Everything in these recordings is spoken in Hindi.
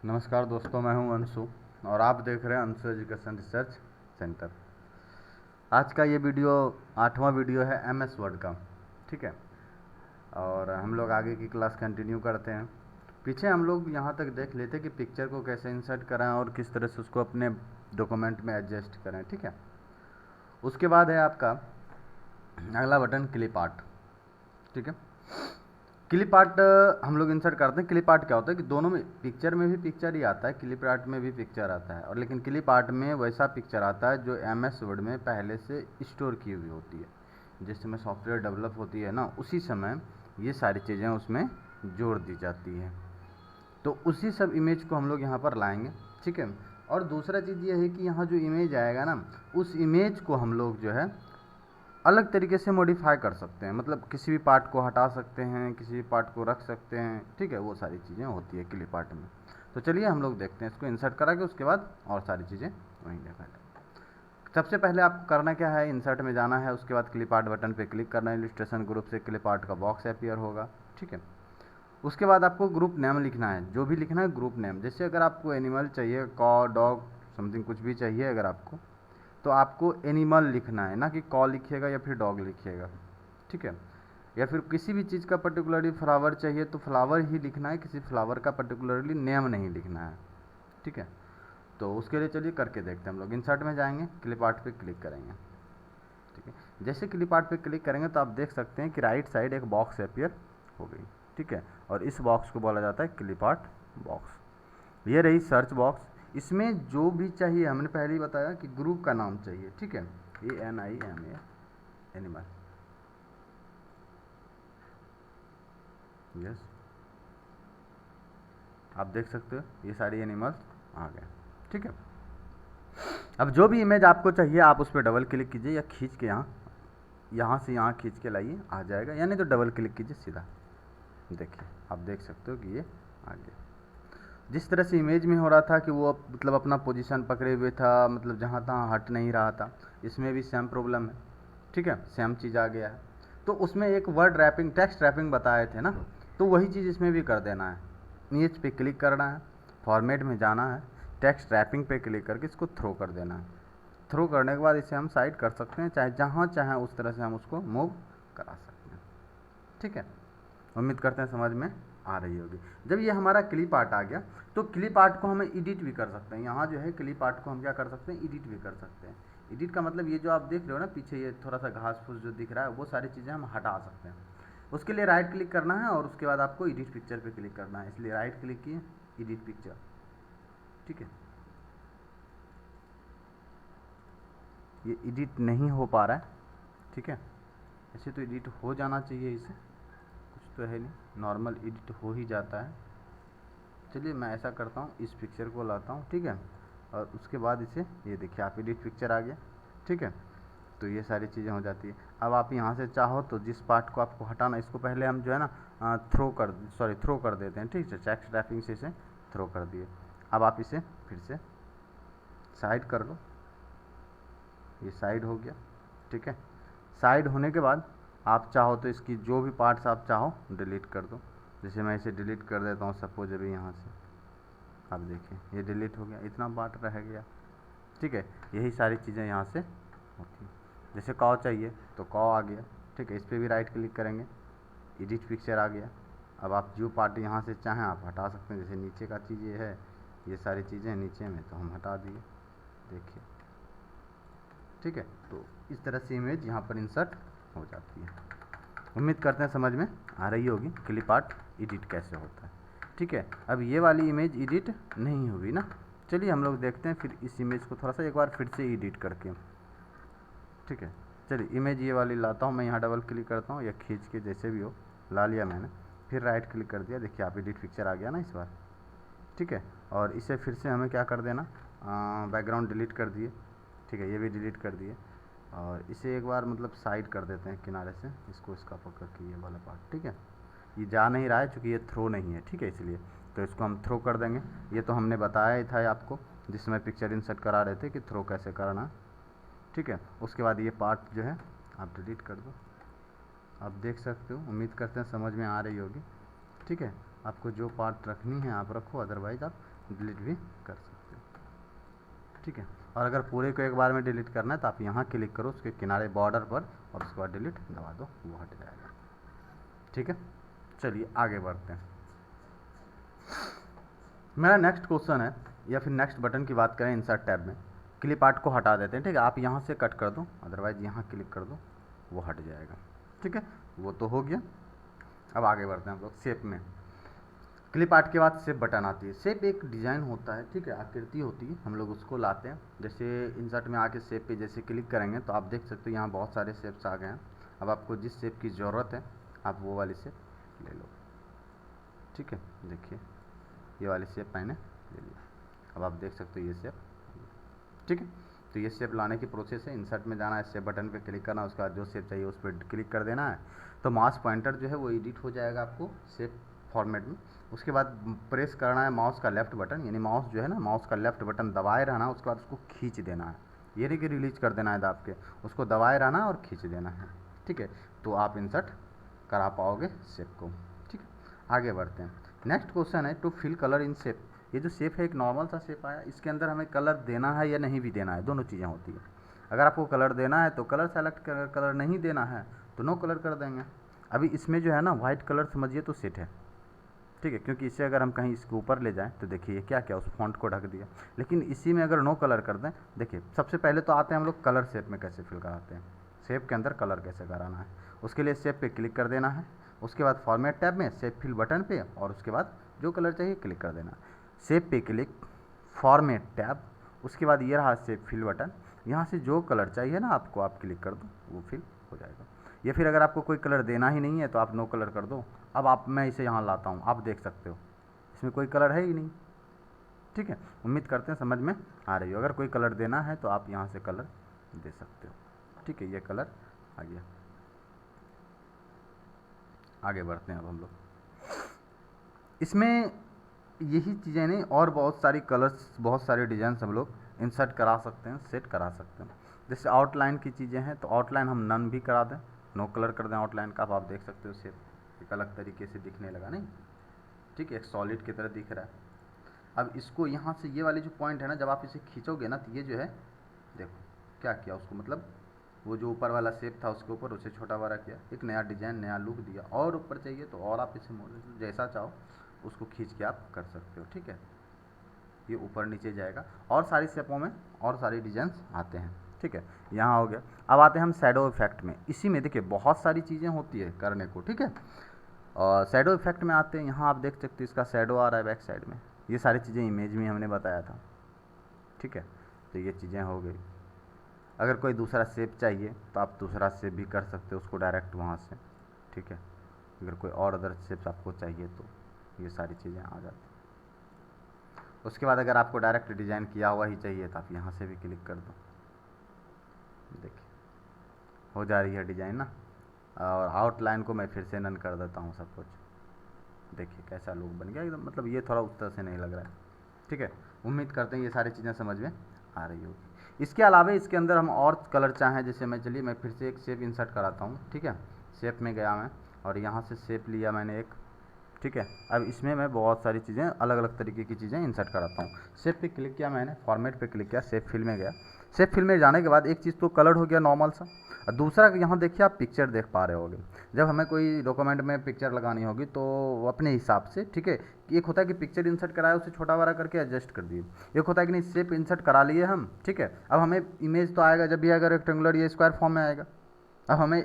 नमस्कार दोस्तों, मैं हूं अंशु और आप देख रहे हैं अंशु एजुकेशन रिसर्च सेंटर। आज का ये वीडियो 8वां वीडियो है MS वर्ड का। ठीक है, और हम लोग आगे की क्लास कंटिन्यू करते हैं। पीछे हम लोग यहाँ तक देख लेते कि पिक्चर को कैसे इंसर्ट करें और किस तरह से उसको अपने डॉक्यूमेंट में एडजस्ट करें। ठीक है, उसके बाद है आपका अगला बटन क्लिप आर्ट। ठीक है, क्लिप आर्ट हम लोग इंसर्ट करते हैं। क्लिप आर्ट क्या होता है कि दोनों में, पिक्चर में भी पिक्चर ही आता है, क्लिप आर्ट में भी पिक्चर आता है, और लेकिन क्लिप आर्ट में वैसा पिक्चर आता है जो MS वर्ड में पहले से स्टोर की हुई होती है। जिस समय सॉफ्टवेयर डेवलप होती है ना, उसी समय ये सारी चीज़ें उसमें जोड़ दी जाती है। तो उसी सब इमेज को हम लोग यहाँ पर लाएंगे। ठीक है, और दूसरा चीज़ ये है कि यहाँ जो इमेज आएगा ना, उस इमेज को हम लोग जो है अलग तरीके से मॉडिफाई कर सकते हैं। मतलब किसी भी पार्ट को हटा सकते हैं, किसी भी पार्ट को रख सकते हैं। ठीक है, वो सारी चीज़ें होती है क्लिप आर्ट में। तो चलिए हम लोग देखते हैं, इसको इंसर्ट करा के उसके बाद और सारी चीज़ें वहीं देखा जाए। सबसे पहले आपको करना क्या है, इंसर्ट में जाना है, उसके बाद क्लिप आर्ट बटन पे क्लिक करना है। इलस्ट्रेशन ग्रुप से क्लिप आर्ट का बॉक्स अपीयर होगा। ठीक है, उसके बाद आपको ग्रुप नेम लिखना है, जो भी लिखना है ग्रुप नेम। जैसे अगर आपको एनिमल चाहिए, कॉ, डॉग, समथिंग कुछ भी चाहिए अगर आपको, तो आपको एनिमल लिखना है, ना कि कॉ लिखिएगा या फिर डॉग लिखिएगा। ठीक है, या फिर किसी भी चीज़ का पर्टिकुलरली फ्लावर चाहिए तो फ्लावर ही लिखना है, किसी फ्लावर का पर्टिकुलरली नेम नहीं लिखना है। ठीक है, तो उसके लिए चलिए करके देखते हैं। हम लोग इंसर्ट में जाएंगे, क्लिप आर्ट पे क्लिक करेंगे। ठीक है, जैसे क्लिप आर्ट पे क्लिक करेंगे तो आप देख सकते हैं कि राइट साइड एक बॉक्स अपीयर हो गई। ठीक है, और इस बॉक्स को बोला जाता है क्लिप आर्ट बॉक्स। ये रही सर्च बॉक्स। इसमें जो भी चाहिए, हमने पहले ही बताया कि ग्रुप का नाम चाहिए। ठीक है, ANIMA, एनिमल। यस, आप देख सकते हो ये सारी एनिमल्स आ गए। ठीक है, अब जो भी इमेज आपको चाहिए आप उस पर डबल क्लिक कीजिए या खींच के यहाँ से यहाँ खींच के लाइए, आ जाएगा। यानी तो डबल क्लिक कीजिए सीधा, देखिए आप देख सकते हो कि ये आ गया। जिस तरह से इमेज में हो रहा था कि वो मतलब अपना पोजीशन पकड़े हुए था, मतलब जहाँ तहाँ हट नहीं रहा था, इसमें भी सेम प्रॉब्लम है। ठीक है, सेम चीज़ आ गया है। तो उसमें एक वर्ड रैपिंग, टेक्स्ट रैपिंग बताए थे ना, तो वही चीज़ इसमें भी कर देना है। इमेज पे क्लिक करना है, फॉर्मेट में जाना है, टेक्स्ट रैपिंग पे क्लिक करके इसको थ्रो कर देना है। थ्रो करने के बाद इसे हम साइड कर सकते हैं, चाहे जहाँ चाहें उस तरह से हम उसको मूव करा सकते हैं। ठीक है, उम्मीद करते हैं समझ में आ रही होगी। जब ये हमारा क्लिप आर्ट आ गया तो क्लिप आर्ट को हमें एडिट भी कर सकते हैं। यहाँ जो है क्लिप आर्ट को हम क्या कर सकते हैं, एडिट भी कर सकते हैं। एडिट का मतलब ये जो आप देख रहे हो ना पीछे, ये थोड़ा सा घास फूस जो दिख रहा है, वो सारी चीज़ें हम हटा सकते हैं। उसके लिए राइट क्लिक करना है और उसके बाद आपको एडिट पिक्चर पे क्लिक करना है। इसलिए राइट क्लिक किए, एडिट पिक्चर। ठीक है, ये एडिट नहीं हो पा रहा है। ठीक है, ऐसे तो एडिट हो जाना चाहिए, इसे कुछ तो है नहीं, नॉर्मल एडिट हो ही जाता है। चलिए मैं ऐसा करता हूँ, इस पिक्चर को लाता हूँ। ठीक है, और उसके बाद इसे, ये देखिए आप एडिट पिक्चर आ गया। ठीक है, तो ये सारी चीज़ें हो जाती है। अब आप यहाँ से चाहो तो जिस पार्ट को आपको हटाना, इसको पहले हम जो है ना थ्रो कर देते हैं। ठीक है, टेक्स्ट रैपिंग से इसे थ्रो कर दिए। अब आप इसे फिर से साइड कर लो, ये साइड हो गया। ठीक है, साइड होने के बाद आप चाहो तो इसकी जो भी पार्ट्स आप चाहो डिलीट कर दो। जैसे मैं इसे डिलीट कर देता हूँ सपोज अभी यहाँ से, आप देखिए ये डिलीट हो गया, इतना पार्ट रह गया। ठीक है, यही सारी चीज़ें यहाँ से होती हैं। जैसे कॉ चाहिए तो कॉ आ गया। ठीक है, इस पर भी राइट क्लिक करेंगे, एडिट पिक्चर आ गया। अब आप जो पार्ट यहाँ से चाहें आप हटा सकते हैं। जैसे नीचे का चीज़ ये है, ये सारी चीज़ें नीचे में तो हम हटा दिए, देखिए। ठीक है, तो इस तरह से इमेज यहाँ पर इंसर्ट हो जाती है। उम्मीद करते हैं समझ में आ रही होगी क्लिप आर्ट एडिट कैसे होता है। ठीक है, अब ये वाली इमेज एडिट नहीं हुई ना, चलिए हम लोग देखते हैं फिर इस इमेज को थोड़ा सा एक बार फिर से एडिट करके। ठीक है, चलिए इमेज ये वाली लाता हूँ मैं, यहाँ डबल क्लिक करता हूँ या खींच के, जैसे भी हो, ला लिया मैंने। फिर राइट क्लिक कर दिया, देखिए आप एडिट पिक्चर आ गया ना इस बार। ठीक है, और इसे फिर से हमें क्या कर देना, बैकग्राउंड डिलीट कर दिए। ठीक है, ये भी डिलीट कर दिए, और इसे एक बार मतलब साइड कर देते हैं किनारे से, इसको इसका पकड़ के ये वाला पार्ट। ठीक है, ये जा नहीं रहा है क्योंकि ये थ्रो नहीं है। ठीक है, इसलिए तो इसको हम थ्रो कर देंगे। ये तो हमने बताया ही था आपको जिसमें पिक्चर इंसर्ट करा रहे थे कि थ्रो कैसे करना। ठीक है, उसके बाद ये पार्ट जो है आप डिलीट कर दो। आप देख सकते हो, उम्मीद करते हैं समझ में आ रही होगी। ठीक है, आपको जो पार्ट रखनी है आप रखो, अदरवाइज आप डिलीट भी कर सकते हो, ठीक है। और अगर पूरे को एक बार में डिलीट करना है तो आप यहाँ क्लिक करो उसके किनारे बॉर्डर पर और उसके बाद डिलीट दबा दो, वो हट जाएगा, ठीक है। चलिए आगे बढ़ते हैं। मेरा नेक्स्ट क्वेश्चन है, या फिर नेक्स्ट बटन की बात करें इंसर्ट टैब में, क्लिप आर्ट को हटा देते हैं, ठीक है। आप यहाँ से कट कर दो, अदरवाइज यहाँ क्लिक कर दो, वो हट जाएगा, ठीक है। वो तो हो गया। अब आगे बढ़ते हैं हम लोग शेप में। क्लिप आर्ट के बाद शेप बटन आती है। शेप एक डिज़ाइन होता है, ठीक है, आकृति होती है, हम लोग उसको लाते हैं। जैसे इंसर्ट में आके शेप पे जैसे क्लिक करेंगे तो आप देख सकते हो यहाँ बहुत सारे शेप्स आ गए हैं। अब आपको जिस शेप की ज़रूरत है आप वो वाली शेप ले लो, ठीक है। देखिए ये वाली शेप मैंने ले लिया। अब आप देख सकते हो ये शेप, ठीक है। तो ये शेप लाने की प्रोसेस है, इंसर्ट में जाना है, शेप बटन पे क्लिक करना है, उसके बाद जो शेप चाहिए उस पर क्लिक कर देना है, तो माउस पॉइंटर जो है वो एडिट हो जाएगा आपको शेप फॉर्मेट में। उसके बाद प्रेस करना है माउस का लेफ्ट बटन, यानी माउस जो है ना, माउस का लेफ्ट बटन दबाए रहना, उसके बाद उसको खींच देना है, ये नहीं कि रिलीज कर देना है दाब के, उसको दबाए रहना और खींच देना है, ठीक है। तो आप इंसर्ट करा पाओगे शेप को, ठीक है। आगे बढ़ते हैं। नेक्स्ट क्वेश्चन है to fill colour in shape. ये जो शेप है एक नॉर्मल सा शेप आया, इसके अंदर हमें कलर देना है या नहीं भी देना है, दोनों चीज़ें होती है। अगर आपको कलर देना है तो कलर सेलेक्ट कर, कलर नहीं देना है तो नो कलर कर देंगे। अभी इसमें जो है ना वाइट कलर समझिए तो सेट है, ठीक है, क्योंकि इससे अगर हम कहीं इसके ऊपर ले जाएं तो देखिए क्या क्या उस फॉन्ट को ढक दिया। लेकिन इसी में अगर नो कलर कर दें, देखिए सबसे पहले तो आते हैं हम लोग कलर शेप में कैसे फिल कराते हैं, शेप के अंदर कलर कैसे कराना है। उसके लिए शेप पे क्लिक कर देना है, उसके बाद फॉर्मेट टैब में शेप फिल बटन पे, और उसके बाद जो कलर चाहिए क्लिक कर देना। शेप पे क्लिक, फॉर्मेट टैब, उसके बाद ये रहा शेप फिल बटन, यहाँ से जो कलर चाहिए ना आपको आप क्लिक कर दो, वो फिल हो जाएगा। या फिर अगर आपको कोई कलर देना ही नहीं है तो आप नो कलर कर दो। अब मैं इसे यहाँ लाता हूँ, आप देख सकते हो इसमें कोई कलर है ही नहीं, ठीक है। उम्मीद करते हैं समझ में आ रही हो। अगर कोई कलर देना है तो आप यहाँ से कलर दे सकते हो, ठीक है। ये कलर आ गया। आगे बढ़ते हैं अब हम लोग। इसमें यही चीज़ें नहीं, और बहुत सारी कलर्स, बहुत सारे डिज़ाइन हम लोग इंसर्ट करा सकते हैं, सेट करा सकते हैं। जैसे आउटलाइन की चीज़ें हैं तो आउटलाइन हम नन भी करा दें, नो कलर कर दें आउटलाइन का। अब आप देख सकते हो शेप एक अलग तरीके से दिखने लगा, नहीं, ठीक है, एक सॉलिड की तरह दिख रहा है। अब इसको यहाँ से ये वाली जो पॉइंट है ना, जब आप इसे खींचोगे ना तो ये जो है, देखो क्या किया उसको, मतलब वो जो ऊपर वाला शेप था उसके ऊपर उसे छोटा बड़ा किया, एक नया डिज़ाइन नया लुक दिया। और ऊपर चाहिए तो और आप इसे जैसा चाहो उसको खींच के आप कर सकते हो, ठीक है। ये ऊपर नीचे जाएगा, और सारी शेपों में और सारी डिजाइंस आते हैं, ठीक है। यहाँ हो गया। अब आते हैं हम शैडो इफेक्ट में। इसी में देखिए बहुत सारी चीज़ें होती है करने को, ठीक है। और शैडो इफेक्ट में आते हैं, यहाँ आप देख सकते हो इसका शैडो आ रहा है बैक साइड में। ये सारी चीज़ें इमेज में हमने बताया था, ठीक है। तो ये चीज़ें हो गई। अगर कोई दूसरा शेप चाहिए तो आप दूसरा शेप भी कर सकते हो उसको डायरेक्ट वहाँ से, ठीक है। अगर कोई और अदर शेप्स आपको चाहिए तो ये सारी चीज़ें आ जाती हैं। उसके बाद अगर आपको डायरेक्ट डिज़ाइन किया हुआ ही चाहिए तो आप यहाँ से भी क्लिक कर दो, देखिए हो जा रही है डिज़ाइन ना। और आउटलाइन को मैं फिर से नन कर देता हूँ सब कुछ, देखिए कैसा लुक बन गया एकदम, मतलब ये थोड़ा उस तरह से नहीं लग रहा है, ठीक है। उम्मीद करते हैं ये सारी चीज़ें समझ में आ रही होगी। इसके अलावा इसके अंदर हम और कलर चाहें, जैसे मैं, चलिए मैं फिर से एक शेप इंसर्ट कराता हूँ, ठीक है। शेप में गया मैं और यहाँ से शेप लिया मैंने एक, ठीक है। अब इसमें मैं बहुत सारी चीज़ें, अलग अलग तरीके की चीज़ें इंसर्ट कराता हूँ। शेप पे क्लिक किया मैंने, फॉर्मेट पे क्लिक किया, शेप फिल में गया। शेप फिल में जाने के बाद एक चीज़ तो कलर हो गया नॉर्मल सा, और दूसरा यहाँ देखिए आप पिक्चर देख पा रहे होगे। जब हमें कोई डॉक्यूमेंट में पिक्चर लगानी होगी तो अपने हिसाब से, ठीक है। एक होता है कि पिक्चर इंसर्ट कराया उसे छोटा बड़ा करके एडजस्ट कर दिए, एक होता है कि नहीं शेप इंसर्ट करा लिए हम, ठीक है। अब हमें इमेज तो आएगा जब भी आएगा रेक्टेंगुलर या स्क्वायर फॉर्म में आएगा। अब हमें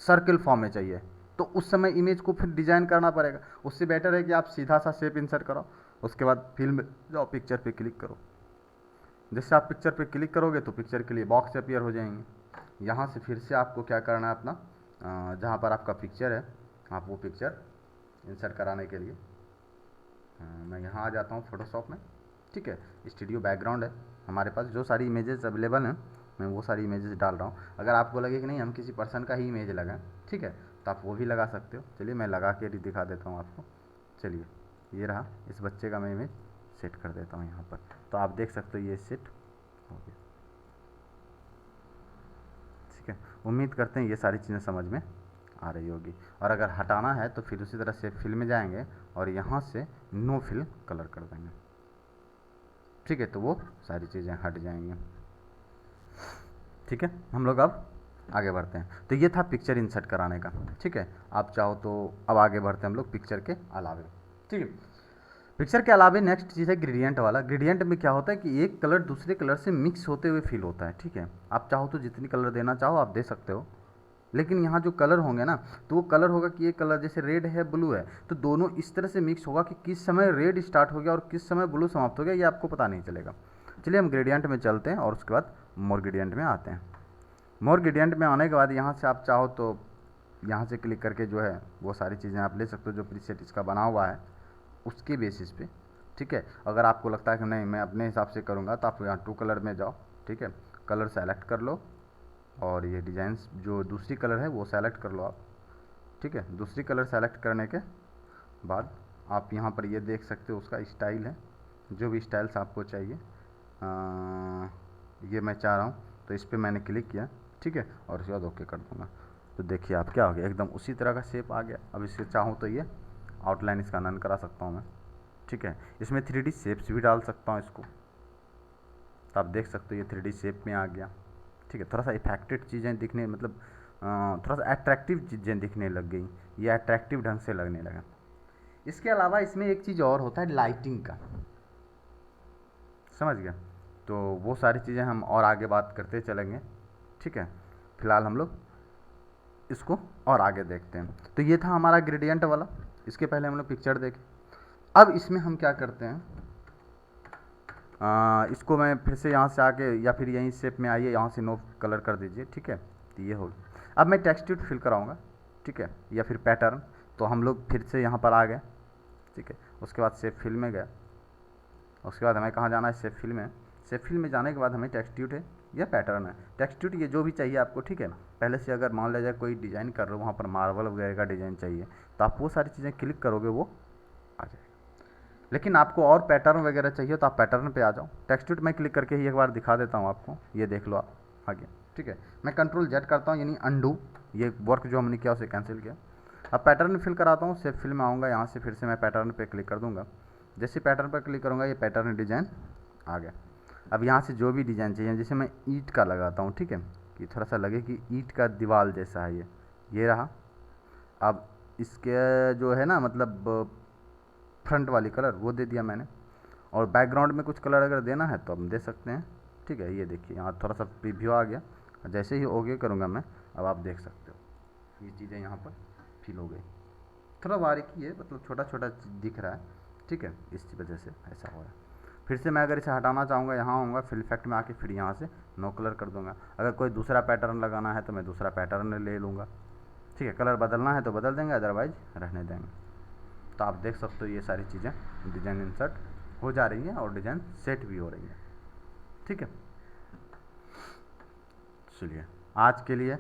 सर्किल फॉर्म में चाहिए तो उस समय इमेज को फिर डिज़ाइन करना पड़ेगा। उससे बेटर है कि आप सीधा सा शेप इंसर्ट करो, उसके बाद फिल में जाओ, पिक्चर पे क्लिक करो। जैसे आप पिक्चर पे क्लिक करोगे तो पिक्चर के लिए बॉक्स अपीयर हो जाएंगे। यहाँ से फिर से आपको क्या करना है, अपना जहाँ पर आपका पिक्चर है आप वो पिक्चर इंसर्ट कराने के लिए मैं यहाँ आ जाता हूँ फोटोशॉप में, ठीक है। स्टूडियो बैकग्राउंड है हमारे पास, जो सारी इमेजेस अवेलेबल हैं मैं वो सारी इमेजेस डाल रहा हूँ। अगर आपको लगे कि नहीं हम किसी पर्सन का ही इमेज लगाएं, ठीक है, तो आप वो भी लगा सकते हो। चलिए मैं लगा के दिखा देता हूँ आपको। चलिए ये रहा, इस बच्चे का मैं इमेज सेट कर देता हूँ यहाँ पर, तो आप देख सकते हो ये सेट हो गया, ठीक है। उम्मीद करते हैं ये सारी चीज़ें समझ में आ रही होगी। और अगर हटाना है तो फिर उसी तरह से फिल में जाएंगे और यहाँ से नो फिल कलर कर देंगे, ठीक है, तो वो सारी चीज़ें हट जाएंगी। ठीक है, हम लोग अब आगे बढ़ते हैं। तो ये था पिक्चर इंसर्ट कराने का, ठीक है। आप चाहो तो अब आगे बढ़ते हैं हम लोग पिक्चर के अलावे, ठीक है। पिक्चर के अलावे नेक्स्ट चीज़ है ग्रेडियंट वाला। ग्रेडियंट में क्या होता है कि एक कलर दूसरे कलर से मिक्स होते हुए फील होता है, ठीक है। आप चाहो तो जितनी कलर देना चाहो आप दे सकते हो, लेकिन यहाँ जो कलर होंगे ना, तो वो कलर होगा कि ये कलर जैसे रेड है ब्लू है, तो दोनों इस तरह से मिक्स होगा कि किस समय रेड स्टार्ट हो गया और किस समय ब्लू समाप्त हो गया, ये आपको पता नहीं चलेगा। चलिए हम ग्रेडियंट में चलते हैं और उसके बाद मोर ग्रेडियंट में आते हैं। मोर ग्रेडियंट में आने के बाद यहाँ से आप चाहो तो यहाँ से क्लिक करके जो है वो सारी चीज़ें आप ले सकते हो जो प्रीसेट इसका बना हुआ है उसके बेसिस पे, ठीक है। अगर आपको लगता है कि नहीं मैं अपने हिसाब से करूँगा तो आप यहाँ टू कलर में जाओ, ठीक है, कलर सेलेक्ट कर लो और ये डिज़ाइंस जो दूसरी कलर है वो सेलेक्ट कर लो आप, ठीक है। दूसरी कलर सेलेक्ट करने के बाद आप यहाँ पर ये देख सकते हो उसका स्टाइल है, जो भी स्टाइल्स आपको चाहिए। ये मैं चाह रहा हूँ तो इस पर मैंने क्लिक किया, ठीक है, और उसके बाद ओके कर दूँगा। तो देखिए आप क्या हो गया, एकदम उसी तरह का शेप आ गया। अब इससे चाहूँ तो ये आउटलाइन इसका नन करा सकता हूँ मैं, ठीक है। इसमें 3D शेप्स भी डाल सकता हूँ इसको, तो आप देख सकते हो ये 3D शेप में आ गया, ठीक है। थोड़ा सा इफेक्टेड चीज़ें दिखने मतलब थोड़ा सा अट्रैक्टिव चीज़ें दिखने लग गई, ये अट्रैक्टिव ढंग से लगने लगा। इसके अलावा इसमें एक चीज़ और होता है लाइटिंग का, समझ गया। तो वो सारी चीज़ें हम और आगे बात करते चलेंगे, ठीक है। फिलहाल हम लोग इसको और आगे देखते हैं। तो ये था हमारा ग्रेडियंट वाला, इसके पहले हम लोग पिक्चर देखें। अब इसमें हम क्या करते हैं, इसको मैं फिर से यहाँ से आके या फिर यहीं शेप में आइए, यहाँ से नो कलर कर दीजिए, ठीक है। तो ये हो, अब मैं टेक्सचर फिल कराऊंगा, ठीक है, या फिर पैटर्न। तो हम लोग फिर से यहाँ पर आ गए, ठीक है। उसके बाद शेप फिल में गया, उसके बाद हमें कहाँ जाना है, शेप फिल में। शेप फिल में जाने के बाद हमें टेक्सट्यूट है या पैटर्न है, टेक्सट्यूट ये जो भी चाहिए आपको, ठीक है। पहले से अगर मान लिया जाए कोई डिज़ाइन कर रहे हो वहाँ पर मार्बल वगैरह का डिज़ाइन चाहिए तो आप वो सारी चीज़ें क्लिक करोगे वो आ जाएगा। लेकिन आपको और पैटर्न वगैरह चाहिए तो आप पैटर्न पे आ जाओ। टेक्सट्यूट मैं क्लिक करके ही एक बार दिखा देता हूँ आपको, ये देख लो आप आगे, ठीक है। मैं कंट्रोल जेड करता हूँ यानी अंडू, ये वर्क जो हमने किया उसे कैंसिल किया। अब पैटर्न फिल कराता हूँ, शेप फिल में आऊँगा, यहाँ से फिर से मैं पैटर्न पे क्लिक कर दूँगा। जैसे पैटर्न पर क्लिक करूँगा ये पैटर्न डिज़ाइन आ गया। अब यहाँ से जो भी डिज़ाइन चाहिए, जैसे मैं ईंट का लगाता हूँ, ठीक है, कि थोड़ा सा लगे कि ईंट का दीवार जैसा है ये रहा। अब इसके जो है ना मतलब फ्रंट वाली कलर वो दे दिया मैंने, और बैकग्राउंड में कुछ कलर अगर देना है तो हम दे सकते हैं, ठीक है। ये देखिए यहाँ थोड़ा सा प्रीव्यू आ गया, जैसे ही ओके करूँगा मैं, अब आप देख सकते हो ये चीज़ें यहाँ पर फिल हो गई। थोड़ा बारीकी है, मतलब छोटा छोटा दिख रहा है, ठीक है, इस वजह से ऐसा हो रहा है। फिर से मैं अगर इसे हटाना चाहूँगा यहाँ आऊँगा, फिल इफेक्ट में आके फिर यहाँ से नो कलर कर दूँगा। अगर कोई दूसरा पैटर्न लगाना है तो मैं दूसरा पैटर्न ले लूँगा, ठीक है। कलर बदलना है तो बदल देंगे, अदरवाइज रहने देंगे। तो आप देख सकते हो ये सारी चीज़ें डिज़ाइन इंसर्ट हो जा रही हैं और डिज़ाइन सेट भी हो रही है, ठीक है। चलिए आज के लिए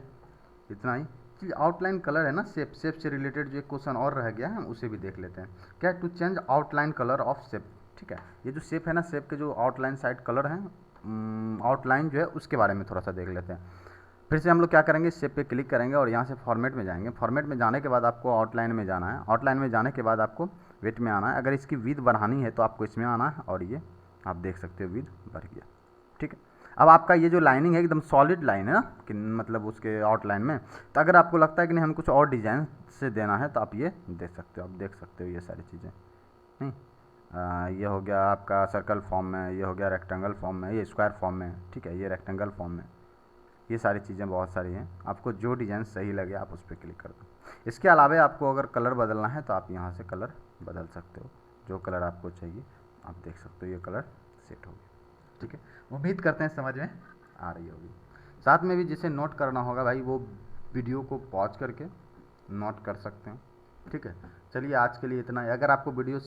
इतना ही। चलिए आउटलाइन कलर है ना, शेप से रिलेटेड जो एक क्वेश्चन और रह गया है हम उसे भी देख लेते हैं। क्या, to change outline colour of shape, ठीक है। ये जो शेप है ना, शेप के जो आउटलाइन साइड कलर हैं, आउटलाइन जो है उसके बारे में थोड़ा सा देख लेते हैं। फिर से हम लोग क्या करेंगे, शेप पे क्लिक करेंगे और यहाँ से फॉर्मेट में जाएंगे। फॉर्मेट में जाने के बाद आपको आउटलाइन में जाना है। आउटलाइन में जाने के बाद आपको वेट में आना है। अगर इसकी विड्थ बढ़ानी है तो आपको इसमें आना है और ये आप देख सकते हो विड्थ बढ़ गया, ठीक है। अब आपका ये जो लाइनिंग है एकदम सॉलिड लाइन है ना, कि मतलब उसके आउटलाइन में, तो अगर आपको लगता है कि नहीं हमें कुछ और डिज़ाइन से देना है तो आप ये दे सकते हो। आप देख सकते हो ये सारी चीज़ें, नहीं ये हो गया आपका सर्कल फॉर्म में, ये हो गया रेक्टेंगल फॉर्म में, ये स्क्वायर फॉर्म में, ठीक है, ये रेक्टेंगल फॉर्म में, ये सारी चीज़ें बहुत सारी हैं। आपको जो डिज़ाइन सही लगे आप उस पर क्लिक कर दो। इसके अलावा आपको अगर कलर बदलना है तो आप यहाँ से कलर बदल सकते हो, जो कलर आपको चाहिए। आप देख सकते हो ये कलर सेट हो गया, ठीक है। उम्मीद करते हैं समझ में आ रही होगी। साथ में भी जिसे नोट करना होगा भाई वो वीडियो को पॉज करके नोट कर सकते हैं, ठीक है। चलिए आज के लिए इतना ही। अगर आपको वीडियो